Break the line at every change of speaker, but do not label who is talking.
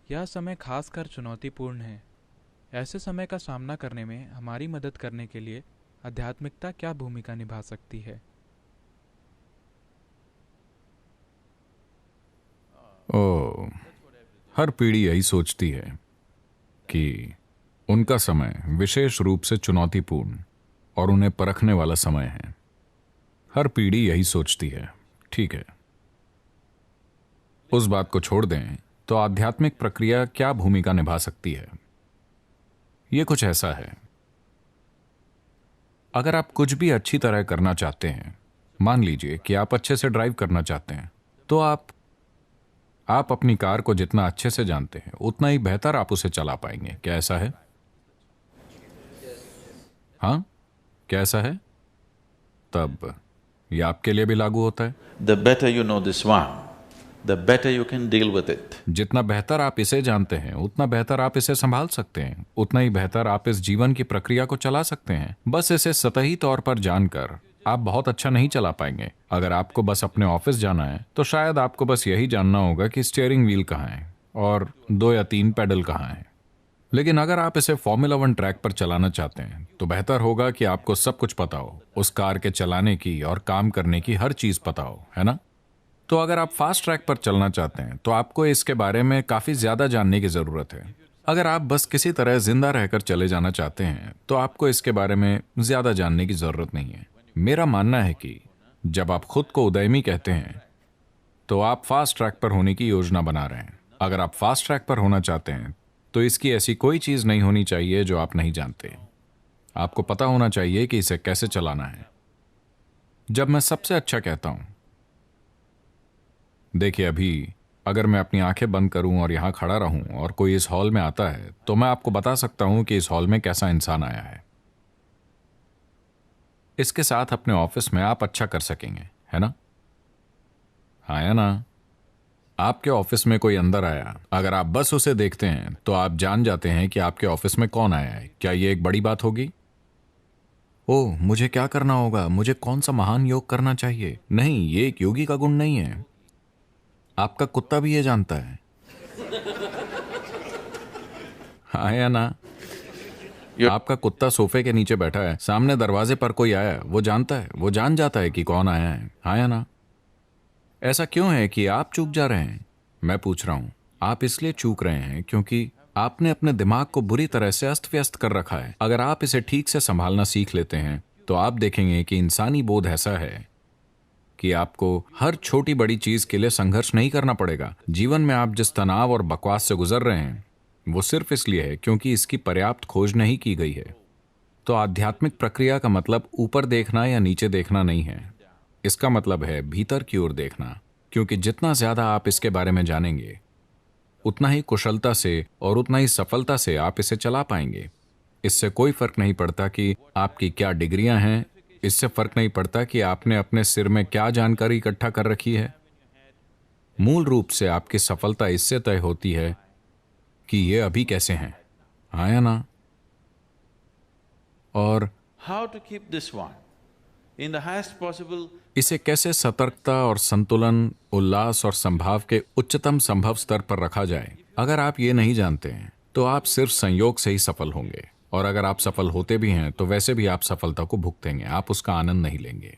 यह समय खासकर चुनौतीपूर्ण है। ऐसे समय का सामना करने में हमारी मदद करने के लिए आध्यात्मिकता क्या भूमिका निभा सकती है?
ओ, हर पीढ़ी यही सोचती है कि उनका समय विशेष रूप से चुनौतीपूर्ण और उन्हें परखने वाला समय है। हर पीढ़ी यही सोचती है। ठीक है, उस बात को छोड़ दें तो आध्यात्मिक प्रक्रिया क्या भूमिका निभा सकती है? यह कुछ ऐसा है, अगर आप कुछ भी अच्छी तरह करना चाहते हैं, मान लीजिए कि आप अच्छे से ड्राइव करना चाहते हैं, तो आप अपनी कार को जितना अच्छे से जानते हैं उतना ही बेहतर आप उसे चला पाएंगे। क्या ऐसा है? हाँ, क्या ऐसा है? तब यह आपके लिए भी लागू होता है।
The better you know this one, the better you can deal with it.
जितना बेहतर आप इसे जानते हैं उतना बेहतर आप इसे संभाल सकते हैं, उतना ही बेहतर आप इस जीवन की प्रक्रिया को चला सकते हैं। बस इसे सतही तौर पर जानकर आप बहुत अच्छा नहीं चला पाएंगे। अगर आपको बस अपने ऑफिस जाना है तो शायद आपको बस यही जानना होगा कि स्टीयरिंग व्हील कहाँ है और 2 या 3 पेडल कहाँ है। लेकिन अगर आप इसे फॉर्मूला 1 ट्रैक पर चलाना चाहते हैं तो बेहतर होगा कि आपको सब कुछ पता हो, उस कार के चलाने की और काम करने की हर चीज पता हो, है ना? तो अगर आप फास्ट ट्रैक पर चलना चाहते हैं तो आपको इसके बारे में काफी ज्यादा जानने की जरूरत है। अगर आप बस किसी तरह जिंदा रहकर चले जाना चाहते हैं तो आपको इसके बारे में ज्यादा जानने की जरूरत नहीं है। मेरा मानना है कि जब आप खुद को उदयमी कहते हैं तो आप फास्ट ट्रैक पर होने की योजना बना रहे हैं। अगर आप फास्ट ट्रैक पर होना चाहते हैं तो इसकी ऐसी कोई चीज नहीं होनी चाहिए जो आप नहीं जानते। आपको पता होना चाहिए कि इसे कैसे चलाना है। जब मैं सबसे अच्छा कहता हूं, देखिए, अभी अगर मैं अपनी आंखें बंद करूं और यहां खड़ा रहूं और कोई इस हॉल में आता है तो मैं आपको बता सकता हूं कि इस हॉल में कैसा इंसान आया है। इसके साथ अपने ऑफिस में आप अच्छा कर सकेंगे, है ना? हाँ या ना? आपके ऑफिस में कोई अंदर आया, अगर आप बस उसे देखते हैं तो आप जान जाते हैं कि आपके ऑफिस में कौन आया है। क्या यह एक बड़ी बात होगी? ओह, मुझे क्या करना होगा, मुझे कौन सा महान योग करना चाहिए? नहीं, ये एक योगी का गुण नहीं है। आपका कुत्ता भी ये जानता है। हाँ या ना? आपका कुत्ता सोफे के नीचे बैठा है, सामने दरवाजे पर कोई आया, वो जानता है, वो जान जाता है कि कौन आया है। हाँ या ना? ऐसा क्यों है कि आप चूक जा रहे हैं? मैं पूछ रहा हूं, आप इसलिए चूक रहे हैं क्योंकि आपने अपने दिमाग को बुरी तरह से अस्त व्यस्त कर रखा है। अगर आप इसे ठीक से संभालना सीख लेते हैं तो आप देखेंगे कि इंसानी बोध ऐसा है कि आपको हर छोटी बड़ी चीज के लिए संघर्ष नहीं करना पड़ेगा। जीवन में आप जिस तनाव और बकवास से गुजर रहे हैं वो सिर्फ इसलिए है क्योंकि इसकी पर्याप्त खोज नहीं की गई है। तो आध्यात्मिक प्रक्रिया का मतलब ऊपर देखना या नीचे देखना नहीं है, इसका मतलब है भीतर की ओर देखना। क्योंकि जितना ज्यादा आप इसके बारे में जानेंगे उतना ही कुशलता से और उतना ही सफलता से आप इसे चला पाएंगे। इससे कोई फर्क नहीं पड़ता कि आपकी क्या डिग्रियां हैं, इससे फर्क नहीं पड़ता कि आपने अपने सिर में क्या जानकारी इकट्ठा कर रखी है। मूल रूप से आपकी सफलता इससे तय होती है कि ये अभी कैसे हैं। हाँ या ना? और
How to keep this one in the highest possible
इसे कैसे सतर्कता और संतुलन, उल्लास और संभाव के उच्चतम संभव स्तर पर रखा जाए। अगर आप ये नहीं जानते हैं तो आप सिर्फ संयोग से ही सफल होंगे, और अगर आप सफल होते भी हैं तो वैसे भी आप सफलता को भुगतेंगे, आप उसका आनंद नहीं लेंगे।